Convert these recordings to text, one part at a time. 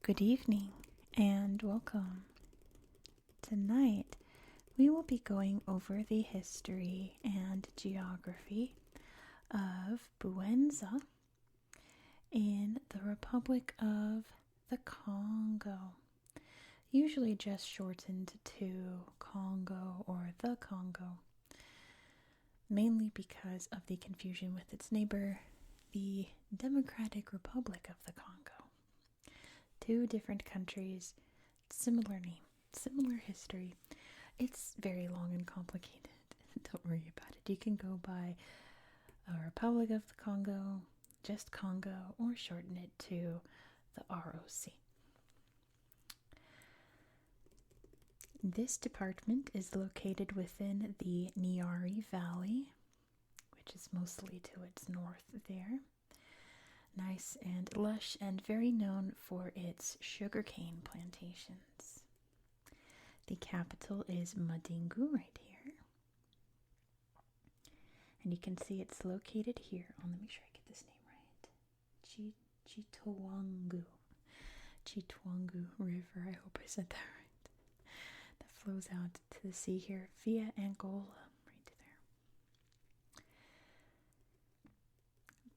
Good evening and welcome. Tonight we will be going over the history and geography of Bouenza in the Republic of the Congo, usually just shortened to Congo or the Congo, mainly because of the confusion with its neighbor, the Democratic Republic of the Congo. Two different countries, similar name, similar history. It's very long and complicated. Don't worry about it. You can go by Republic of the Congo, just Congo, or shorten it to the ROC. This department is located within the Niari Valley, which is mostly to its north there. Nice and lush and very known for its sugarcane plantations. The capital is Madingu right here. And you can see it's located here. Let me make sure I get this name right. Chitwangu River. I hope I said that right. That flows out to the sea here via Angola.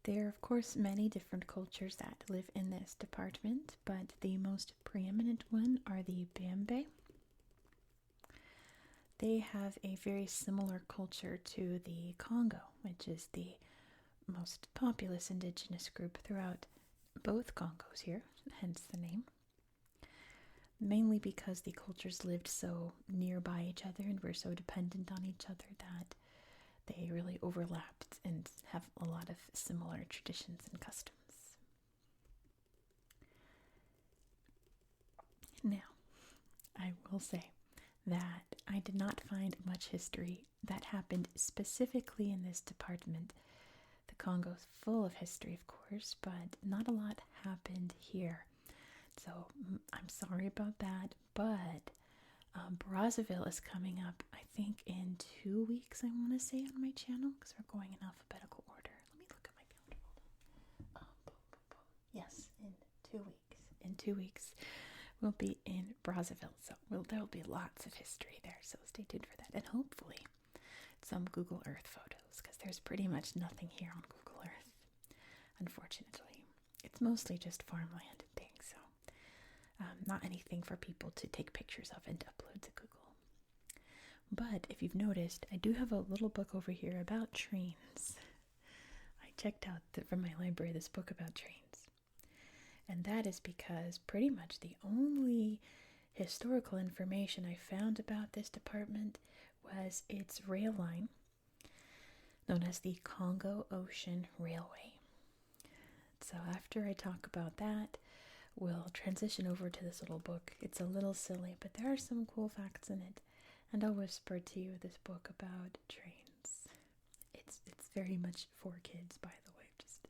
There are, of course, many different cultures that live in this department, but the most preeminent one are the Bembe. They have a very similar culture to the Congo, which is the most populous indigenous group throughout both Congos here, hence the name. Mainly because the cultures lived so nearby each other and were so dependent on each other that they really overlapped and have a lot of similar traditions and customs. Now, I will say that I did not find much history that happened specifically in this department. The Congo is full of history, of course, but not a lot happened here. So I'm sorry about that, but Brazzaville is coming up, I think, in 2 weeks, I want to say, on my channel, because we're going in alphabetical order. Let me look at my calendar. Yes, in 2 weeks. In 2 weeks, we'll be in Brazzaville, so there'll be lots of history there, so stay tuned for that. And hopefully some Google Earth photos, because there's pretty much nothing here on Google Earth, unfortunately. It's mostly just farmland and things, so not anything for people to take pictures of and upload to Google. But if you've noticed, I do have a little book over here about trains. I checked out from my library this book about trains. And that is because pretty much the only historical information I found about this department was its rail line, known as the Congo Ocean Railway. So after I talk about that, we'll transition over to this little book. It's a little silly, but there are some cool facts in it. And I'll whisper to you this book about trains. It's very much for kids, by the way, just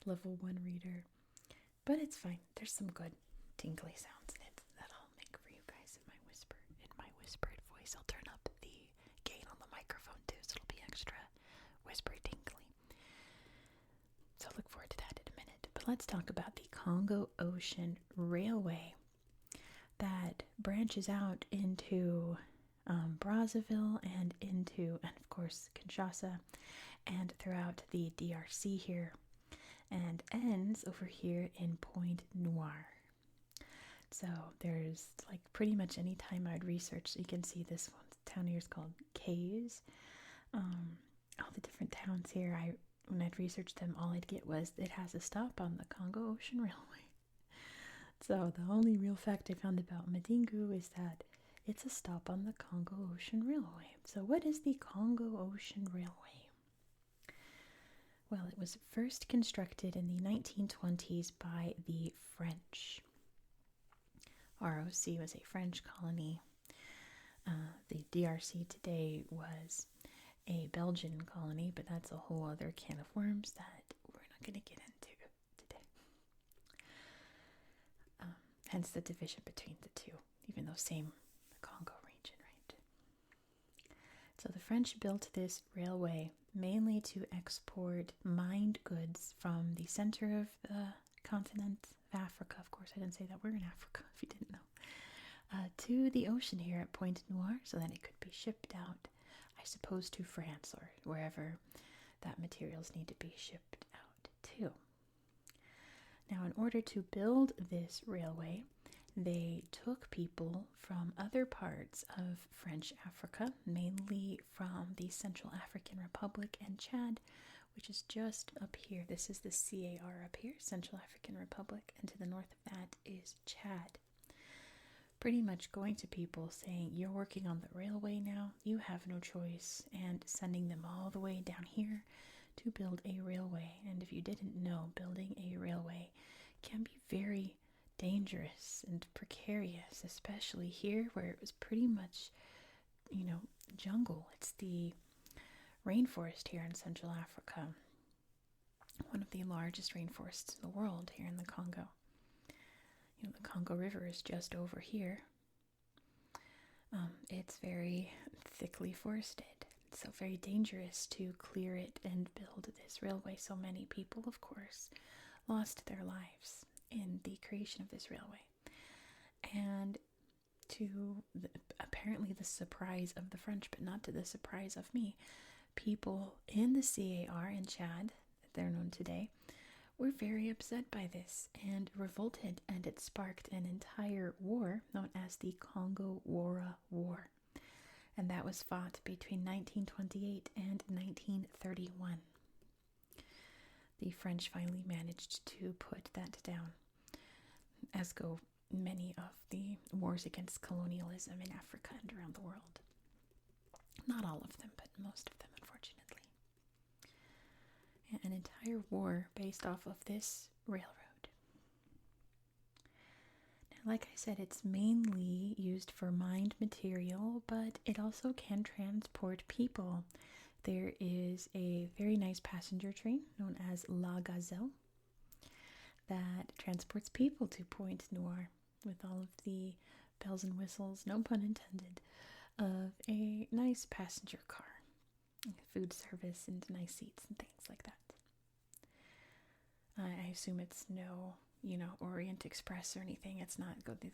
level 1 reader. But it's fine. There's some good tingly sounds in it that I'll make for you guys in my whispered voice. I'll turn up the gain on the microphone too, so it'll be extra whispery tingly. So look forward to that in a minute. But let's talk about the Congo Ocean Railway that branches out into Brazzaville and of course, Kinshasa and throughout the DRC here, and ends over here in Point Noir. So there's like pretty much any time I'd research, you can see this one. The town here is called Cays. All the different towns here, when I'd research them, all I'd get was it has a stop on the Congo Ocean Railway. So the only real fact I found about Madingu is that it's a stop on the Congo Ocean Railway. So what is the Congo Ocean Railway? Well, it was first constructed in the 1920s by the French. ROC was a French colony. The DRC today was a Belgian colony, but that's a whole other can of worms that we're not going to get into today. Hence the division between the two, even though same Congo region, right? So the French built this railway mainly to export mined goods from the center of the continent, Africa. Of course, I didn't say that we're in Africa, if you didn't know. To the ocean here at Pointe Noire, so that it could be shipped out, I suppose, to France or wherever that materials need to be shipped out to. Now, in order to build this railway, they took people from other parts of French Africa, mainly from the Central African Republic and Chad, which is just up here. This is the CAR up here, Central African Republic, and to the north of that is Chad. Pretty much going to people saying, you're working on the railway now, you have no choice, and sending them all the way down here to build a railway. And if you didn't know, building a railway can be very dangerous and precarious, especially here where it was pretty much, jungle. It's the rainforest here in Central Africa, one of the largest rainforests in the world here in the Congo. The Congo River is just over here. It's very thickly forested, so very dangerous to clear it and build this railway. So many people, of course, lost their lives in the creation of this railway. And to apparently the surprise of the French, but not to the surprise of me, people in the CAR in Chad, they're known today, were very upset by this and revolted, and it sparked an entire war known as the Congo-Wara War. And that was fought between 1928 and 1931. The French finally managed to put that down, as go many of the wars against colonialism in Africa and around the world. Not all of them, but most of them, unfortunately. An entire war based off of this railroad. Now, like I said, it's mainly used for mined material, but it also can transport people. There is a very nice passenger train known as La Gazelle that transports people to Pointe Noire with all of the bells and whistles, no pun intended, of a nice passenger car, food service and nice seats and things like that. I assume it's no, Orient Express or anything. It's not the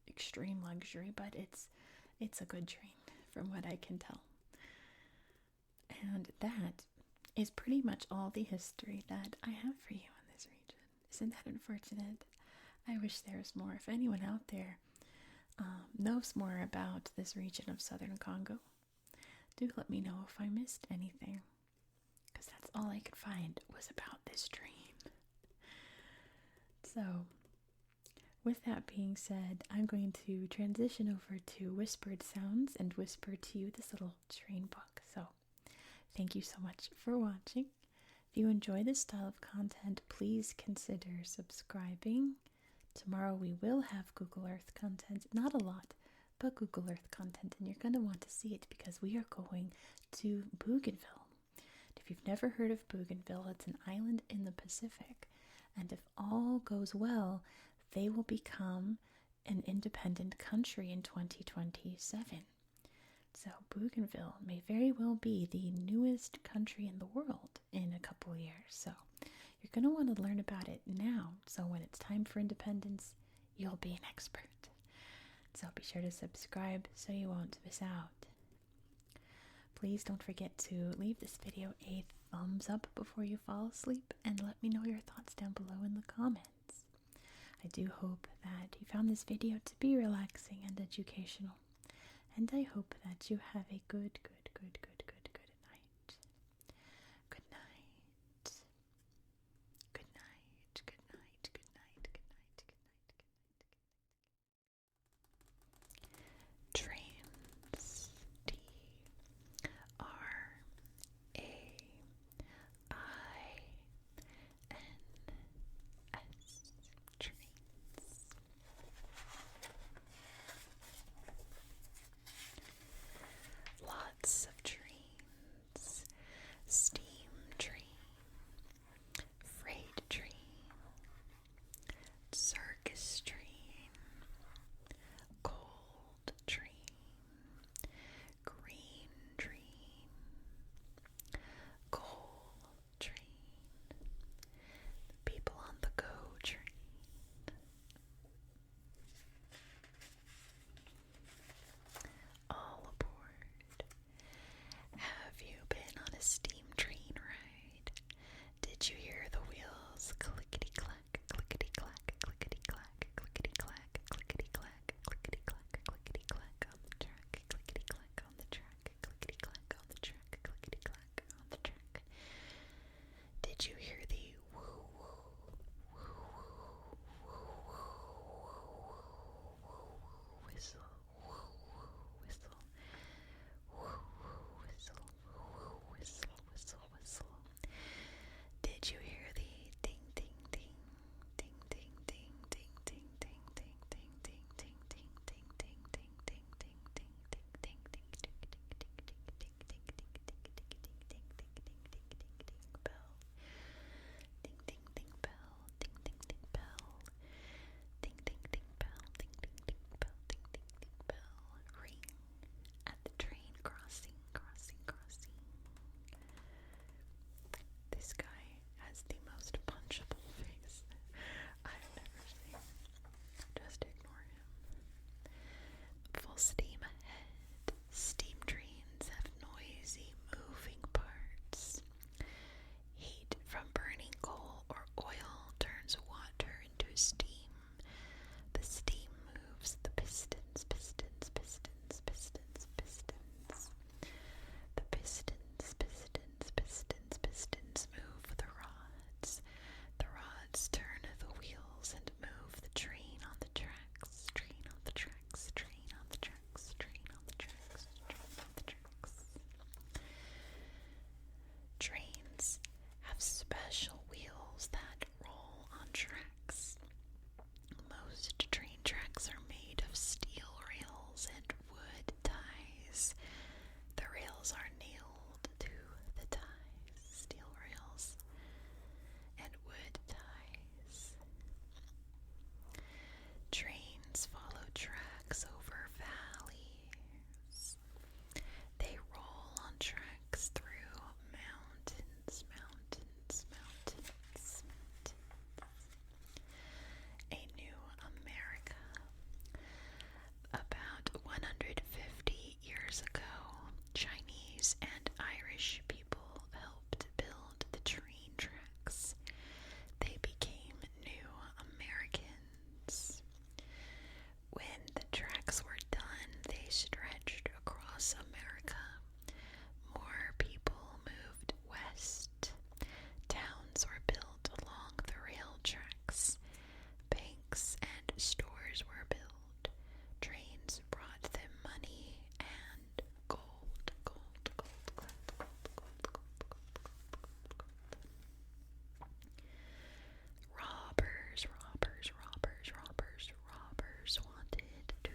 extreme luxury, but it's a good train from what I can tell. And that is pretty much all the history that I have for you in this region. Isn't that unfortunate? I wish there was more. If anyone out there knows more about this region of southern Congo, do let me know if I missed anything, because that's all I could find was about this dream. So, with that being said, I'm going to transition over to whispered sounds and whisper to you this little train book. So, thank you so much for watching. If you enjoy this style of content, please consider subscribing. Tomorrow we will have Google Earth content, not a lot, but Google Earth content, and you're going to want to see it because we are going to Bougainville. If you've never heard of Bougainville, it's an island in the Pacific, and if all goes well, they will become an independent country in 2027. So Bougainville may very well be the newest country in the world in a couple years. So you're going to want to learn about it now, so when it's time for independence, you'll be an expert. So be sure to subscribe so you won't miss out. Please don't forget to leave this video a thumbs up before you fall asleep, and let me know your thoughts down below in the comments. I do hope that you found this video to be relaxing and educational, and I hope that you have a good night. Good night. Good night. Good night. Good night. Good night. Good night. Trains. Trains. Lots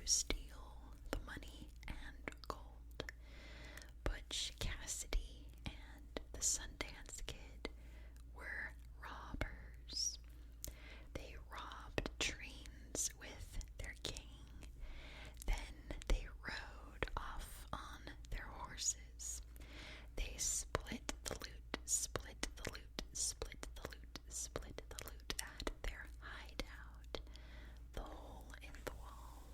steal the money and gold. Butch Cassidy and the Sundance Kid were robbers. They robbed trains with their gang. Then they rode off on their horses. They split the loot, split the loot, split the loot, split the loot at their hideout, the hole in the wall.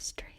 strange.